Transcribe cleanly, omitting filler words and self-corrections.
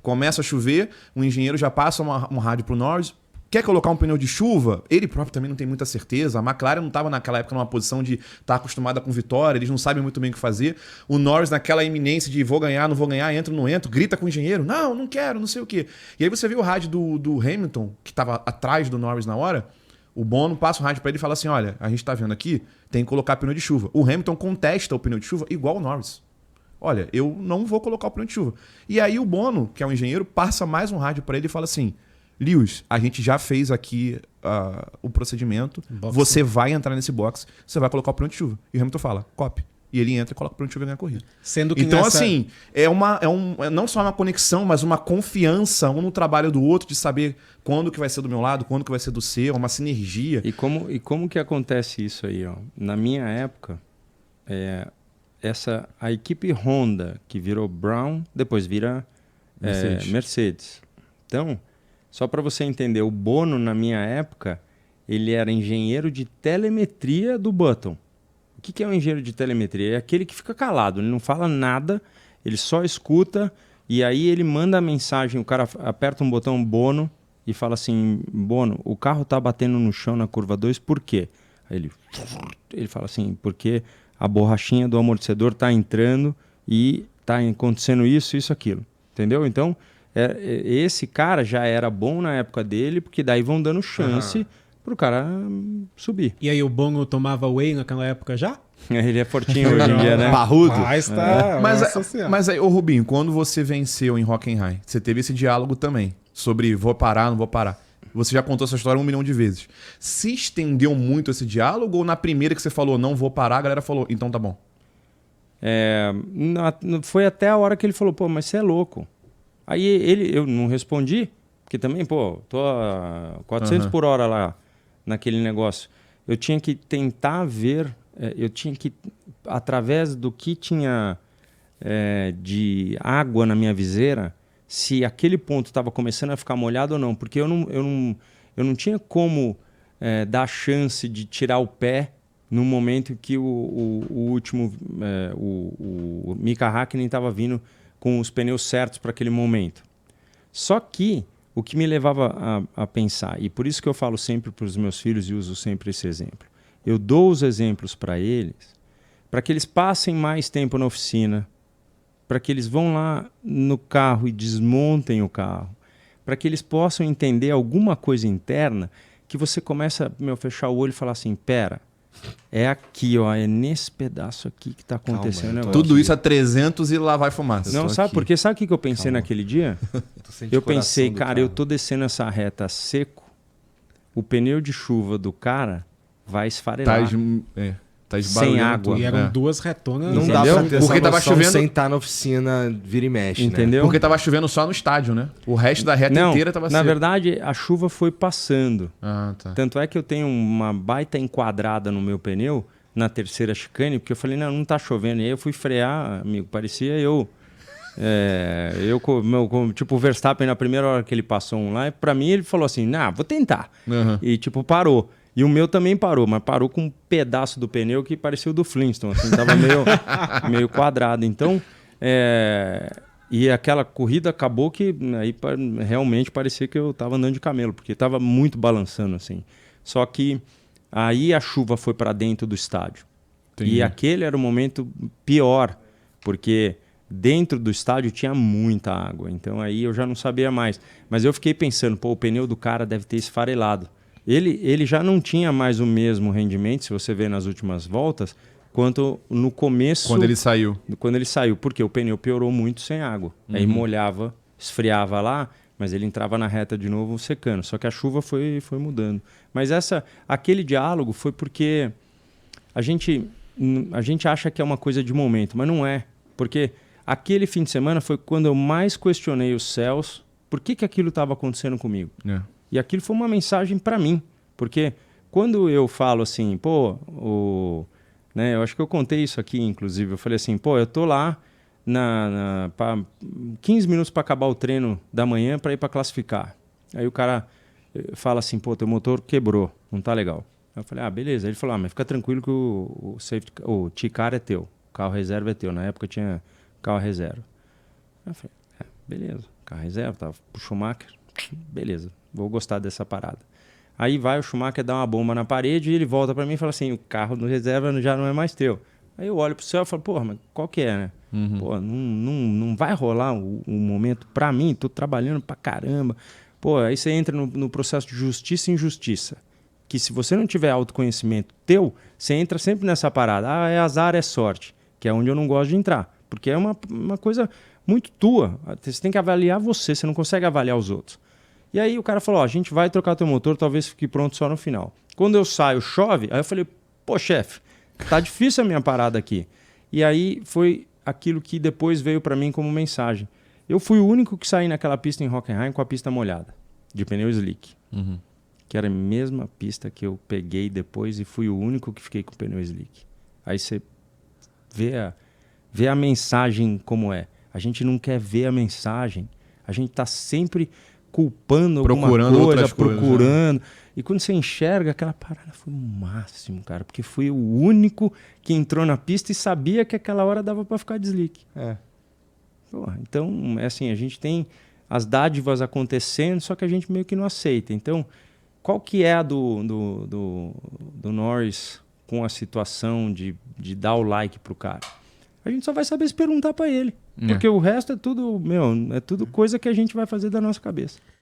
Começa a chover, o engenheiro já passa um rádio pro Norris. Quer colocar um pneu de chuva? Ele próprio também não tem muita certeza. A McLaren não estava naquela época numa posição de estar acostumada com vitória, eles não sabem muito bem o que fazer. O Norris naquela iminência de vou ganhar, não vou ganhar, entro, não entro, grita com o engenheiro, não quero, não sei o quê. E aí você vê o rádio do Hamilton, que estava atrás do Norris na hora, o Bono passa o rádio para ele e fala assim, olha, a gente tá vendo aqui, tem que colocar pneu de chuva. O Hamilton contesta o pneu de chuva igual o Norris. Olha, eu não vou colocar o pneu de chuva. E aí o Bono, que é um engenheiro, passa mais um rádio para ele e fala assim, Lewis, a gente já fez aqui o procedimento, você vai entrar nesse box, você vai colocar o pneu de chuva. E o Hamilton fala, copy. E ele entra e coloca o pneu de chuva e ganha a corrida. Sendo que então, assim, não só uma conexão, mas uma confiança um no trabalho do outro, de saber quando que vai ser do meu lado, quando que vai ser do seu, uma sinergia. E como que acontece isso aí? Ó? Na minha época, a equipe Honda, que virou Brown, depois vira Mercedes. Então, só para você entender, o Bono, na minha época, ele era engenheiro de telemetria do Button. O que é um engenheiro de telemetria? É aquele que fica calado, ele não fala nada, ele só escuta e aí ele manda a mensagem, o cara aperta um botão Bono e fala assim, Bono, o carro tá batendo no chão na curva 2, por quê? Aí ele fala assim, porque a borrachinha do amortecedor tá entrando e tá acontecendo isso, aquilo. Entendeu? Então, esse cara já era bom na época dele, porque daí vão dando chance pro cara subir. E aí o Bono tomava whey naquela época já? Ele é fortinho hoje em dia, né? Parrudo. Mas aí, ô Rubinho, quando você venceu em Hockenheim, você teve esse diálogo também sobre vou parar, não vou parar. Você já contou essa história 1 milhão de vezes. Se estendeu muito esse diálogo ou na primeira que você falou não vou parar, a galera falou, então tá bom? Foi até a hora que ele falou, pô, mas você é louco. Aí eu não respondi, porque também, pô, tô a 400 por hora lá naquele negócio. Eu tinha que tentar ver, eu tinha que, através do que tinha de água na minha viseira, se aquele ponto estava começando a ficar molhado ou não, porque eu não tinha como dar chance de tirar o pé no momento que o último, o Mika Hakkinen estava vindo com os pneus certos para aquele momento. Só que o que me levava a pensar, e por isso que eu falo sempre para os meus filhos e uso sempre esse exemplo, eu dou os exemplos para eles, para que eles passem mais tempo na oficina, para que eles vão lá no carro e desmontem o carro, para que eles possam entender alguma coisa interna que você começa a fechar o olho e falar assim, pera, é aqui, ó, é nesse pedaço aqui que está acontecendo. Tudo isso a 300 e lá vai fumaça. Não, sabe por quê? Sabe o que eu pensei naquele dia? Eu pensei, cara, eu tô descendo essa reta seco, o pneu de chuva do cara vai esfarelar. Tá sem água. E eram duas retonas. Não dá pra ter porque tava chovendo sem estar na oficina vira e mexe, entendeu? Porque tava chovendo só no estádio, né? O resto da reta inteira tava seco. Na verdade, a chuva foi passando. Tá. Tanto é que eu tenho uma baita enquadrada no meu pneu na terceira chicane, porque eu falei, não tá chovendo. E aí eu fui frear, amigo, parecia tipo o Verstappen na primeira hora que ele passou um lá, pra mim ele falou assim, vou tentar. E tipo, parou. E o meu também parou, mas parou com um pedaço do pneu que parecia o do Flintstone, assim, tava meio quadrado. Então, e aquela corrida acabou que aí realmente parecia que eu tava andando de camelo, porque tava muito balançando, assim. Só que aí a chuva foi para dentro do estádio. Entendi. E aquele era o momento pior, porque dentro do estádio tinha muita água. Então aí eu já não sabia mais. Mas eu fiquei pensando, pô, o pneu do cara deve ter esfarelado. Ele já não tinha mais o mesmo rendimento, se você vê nas últimas voltas, quanto no começo... Quando ele saiu. Quando ele saiu, porque o pneu piorou muito sem água. Aí molhava, esfriava lá, mas ele entrava na reta de novo secando. Só que a chuva foi mudando. Mas aquele diálogo foi porque a gente acha que é uma coisa de momento, mas não é. Porque aquele fim de semana foi quando eu mais questionei os céus por que aquilo estava acontecendo comigo. E aquilo foi uma mensagem para mim, porque quando eu falo assim, pô, eu acho que eu contei isso aqui, inclusive, eu falei assim, pô, eu tô lá 15 minutos para acabar o treino da manhã para ir para classificar. Aí o cara fala assim, pô, teu motor quebrou, não tá legal. Eu falei, beleza. Ele falou, mas fica tranquilo que o T-Car é teu, o carro reserva é teu. Na época tinha carro reserva. Eu falei, beleza. Carro reserva, tava pro Schumacher. Beleza, vou gostar dessa parada. Aí vai o Schumacher dar uma bomba na parede e ele volta pra mim e fala assim, o carro no reserva já não é mais teu. Aí eu olho pro céu e falo, porra, mas qual que é, né? Pô, não vai rolar um momento pra mim, tô trabalhando pra caramba. Pô, aí você entra no processo de justiça e injustiça. Que se você não tiver autoconhecimento teu, você entra sempre nessa parada. Ah, é azar, é sorte. Que é onde eu não gosto de entrar. Porque é uma coisa muito tua. Você tem que avaliar você não consegue avaliar os outros. E aí o cara falou, ó, a gente vai trocar teu motor, talvez fique pronto só no final. Quando eu saio, chove, aí eu falei, pô, chefe, tá difícil a minha parada aqui. E aí foi aquilo que depois veio para mim como mensagem. Eu fui o único que saí naquela pista em Hockenheim com a pista molhada, de pneu slick. Que era a mesma pista que eu peguei depois e fui o único que fiquei com o pneu slick. Aí você vê a mensagem como é. A gente não quer ver a mensagem. A gente tá sempre culpando Procurando alguma outras coisa, coisas, procurando. E quando você enxerga, aquela parada foi o máximo, cara. Porque fui o único que entrou na pista e sabia que aquela hora dava para ficar de slick. Pô, então, é assim, a gente tem as dádivas acontecendo, só que a gente meio que não aceita. Então, qual que é a do Norris com a situação de dar o like pro cara? A gente só vai saber se perguntar para ele. Porque o resto é tudo, é tudo coisa que a gente vai fazer da nossa cabeça.